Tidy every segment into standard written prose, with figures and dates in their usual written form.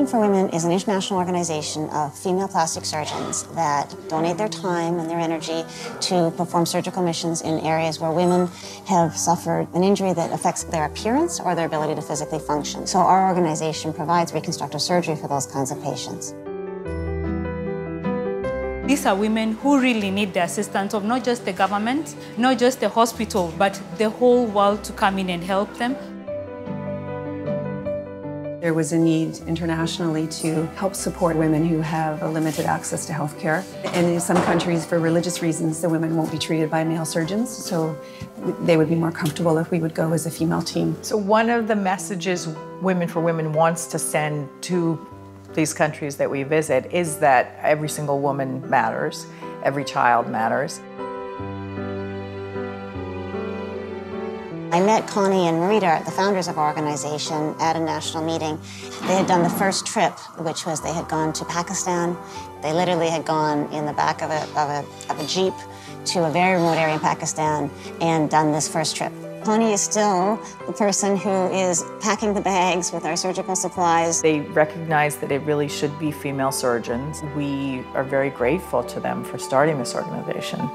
Women for Women is an international organization of female plastic surgeons that donate their time and their energy to perform surgical missions in areas where women have suffered an injury that affects their appearance or their ability to physically function. So our organization provides reconstructive surgery for those kinds of patients. These are women who really need the assistance of not just the government, not just the hospital, but the whole world to come in and help them. There was a need internationally to help support women who have a limited access to health care. And in some countries, for religious reasons, the women won't be treated by male surgeons, so they would be more comfortable if we would go as a female team. So one of the messages Women for Women wants to send to these countries that we visit is that every single woman matters, every child matters. I met Connie and Marita, the founders of our organization, at a national meeting. They had done the first trip, which was they had gone to Pakistan. They literally had gone in the back of a Jeep to a very remote area in Pakistan and done this first trip. Connie is still the person who is packing the bags with our surgical supplies. They recognize that it really should be female surgeons. We are very grateful to them for starting this organization.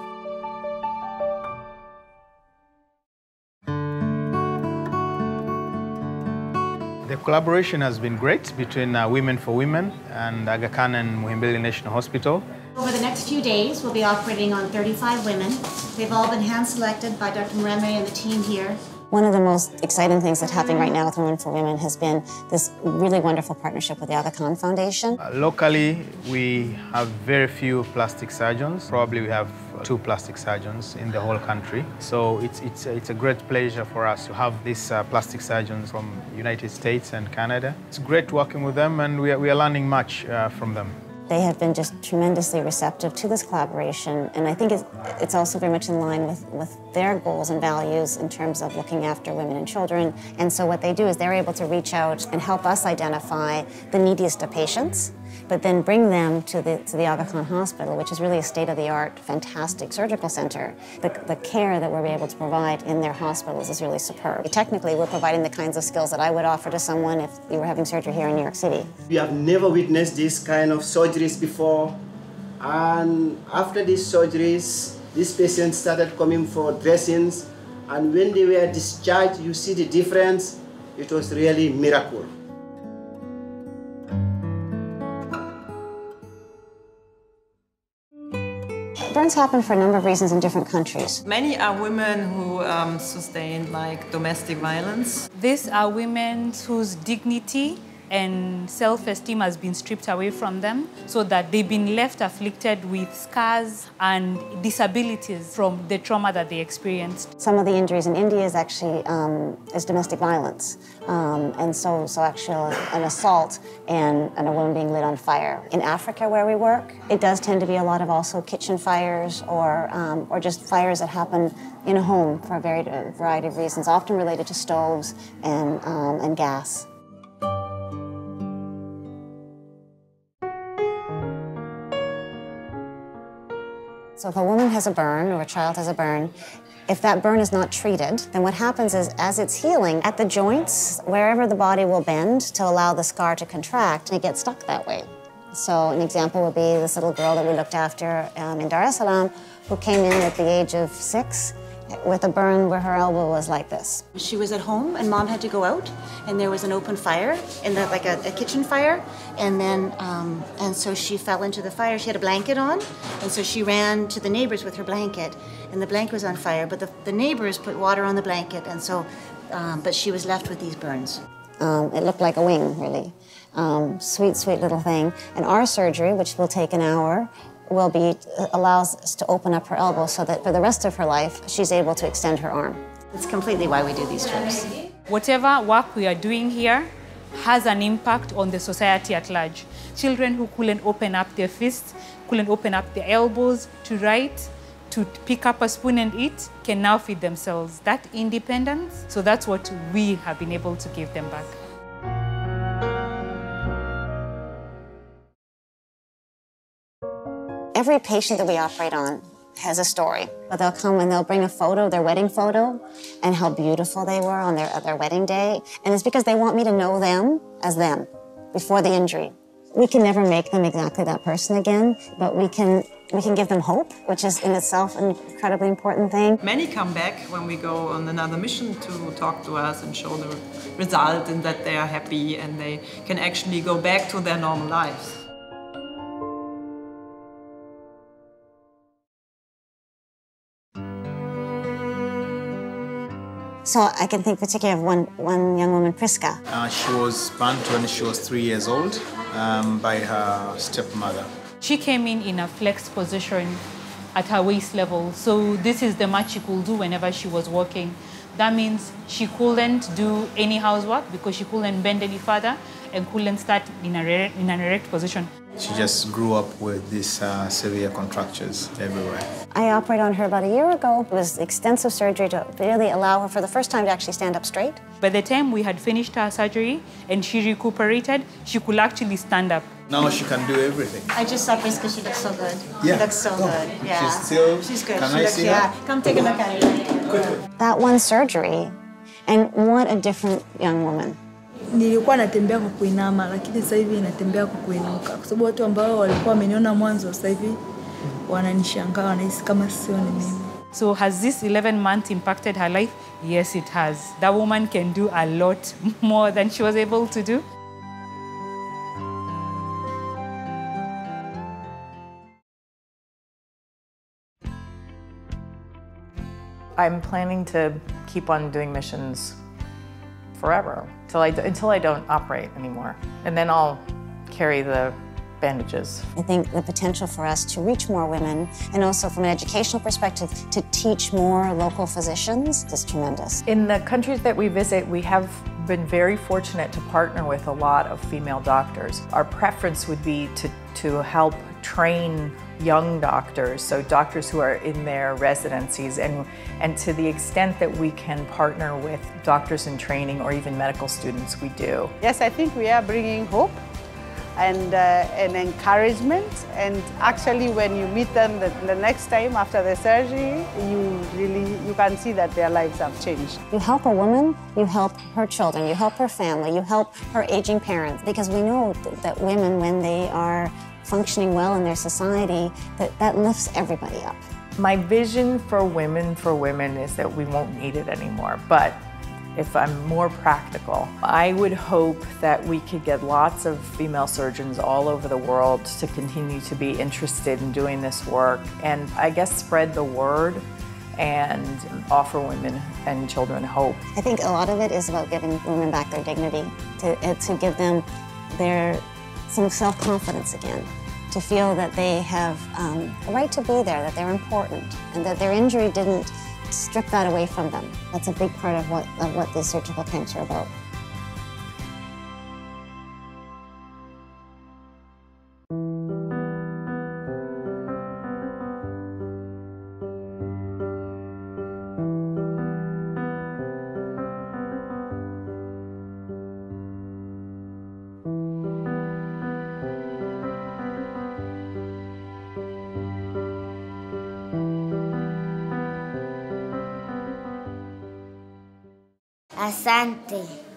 The collaboration has been great between Women for Women and Aga Khan and Muhimbili National Hospital. Over the next few days, we'll be operating on 35 women. They've all been hand-selected by Dr. Mreme and the team here. One of the most exciting things that's happening right now with Women for Women has been this really wonderful partnership with the Aga Khan Foundation. Locally, we have very few plastic surgeons. Probably we have 2 plastic surgeons in the whole country. So it's a great pleasure for us to have these plastic surgeons from United States and Canada. It's great working with them, and we are learning much from them. They have been just tremendously receptive to this collaboration, and I think it's also very much in line with their goals and values in terms of looking after women and children. And so what they do is they're able to reach out and help us identify the neediest of patients, but then bring them to the Aga Khan Hospital, which is really a state-of-the-art, fantastic surgical center. The care that we're able to provide in their hospitals is really superb. Technically, we're providing the kinds of skills that I would offer to someone if you were having surgery here in New York City. We have never witnessed this kind of surgeries before, and after these surgeries, these patients started coming for dressings, and when they were discharged, you see the difference. It was really a miracle. Burns happen for a number of reasons in different countries. Many are women who sustain domestic violence. These are women whose dignity and self-esteem has been stripped away from them, so that they've been left afflicted with scars and disabilities from the trauma that they experienced. Some of the injuries in India is actually is domestic violence, and so actually an assault and a woman being lit on fire. In Africa, where we work, it does tend to be a lot of also kitchen fires or just fires that happen in a home for a variety of reasons, often related to stoves and gas. So if a woman has a burn or a child has a burn, if that burn is not treated, then what happens is as it's healing, at the joints, wherever the body will bend to allow the scar to contract, it gets stuck that way. So an example would be this little girl that we looked after in Dar es Salaam who came in at the age of 6 with a burn where her elbow was like this. She was at home and Mom had to go out, and there was an open fire, like a kitchen fire, and then and so she fell into the fire. She had a blanket on, and so she ran to the neighbors with her blanket, and the blanket was on fire, but the neighbors put water on the blanket, and so but she was left with these burns. It looked like a wing, really. Sweet, sweet little thing. And our surgery, which will take an hour, allows us to open up her elbow so that for the rest of her life, she's able to extend her arm. It's completely why we do these trips. Whatever work we are doing here has an impact on the society at large. Children who couldn't open up their fists, couldn't open up their elbows to write, to pick up a spoon and eat, can now feed themselves. That independence, so that's what we have been able to give them back. Every patient that we operate on has a story. But they'll come and they'll bring a photo, their wedding photo, and how beautiful they were on their wedding day. And it's because they want me to know them as them. before the injury. We can never make them exactly that person again, but we can give them hope, which is in itself an incredibly important thing. Many come back when we go on another mission to talk to us and show the result and that they are happy and they can actually go back to their normal lives. So I can think particularly of one young woman, Priska. She was burnt when she was 3 years old by her stepmother. She came in a flexed position at her waist level. So this is the much she could do whenever she was walking. That means she couldn't do any housework because she couldn't bend any further and couldn't start in an erect position. She just grew up with these severe contractures everywhere. I operated on her about a year ago. It was extensive surgery to really allow her for the first time to actually stand up straight. By the time we had finished her surgery and she recuperated, she could actually stand up. Now she can do everything. I just saw Priska, she looks so good. Yeah. She looks so good. Yeah. She's good. Can She I looks, see yeah. her? Come take a look at it. That one surgery, and what a different young woman. Nilikuwa natembea kwa kuinama lakini sasa hivi natembea kwa kuinuka kwa sababu watu ambao walikuwa wameniona mwanzo sasa hivi wananishangaa wanahisi kama sio ni mimi. So has this 11 months impacted her life? Yes, it has. That woman can do a lot more than she was able to do. I'm planning to keep on doing missions forever until I don't operate anymore. And then I'll carry the bandages. I think the potential for us to reach more women and also from an educational perspective to teach more local physicians is tremendous. In the countries that we visit, we have been very fortunate to partner with a lot of female doctors. Our preference would be to help train young doctors, so doctors who are in their residencies, and to the extent that we can partner with doctors in training or even medical students, we do. Yes, I think we are bringing hope and encouragement, and actually when you meet them the next time after the surgery, you can see that their lives have changed. You help a woman, you help her children, you help her family, you help her aging parents, because we know that women, when they are functioning well in their society, that lifts everybody up. My vision for women is that we won't need it anymore, but if I'm more practical, I would hope that we could get lots of female surgeons all over the world to continue to be interested in doing this work and I guess spread the word and offer women and children hope. I think a lot of it is about giving women back their dignity, to give them some self-confidence again, to feel that they have a right to be there, that they're important, and that their injury didn't strip that away from them. That's a big part of what these surgical camps are about. Asante.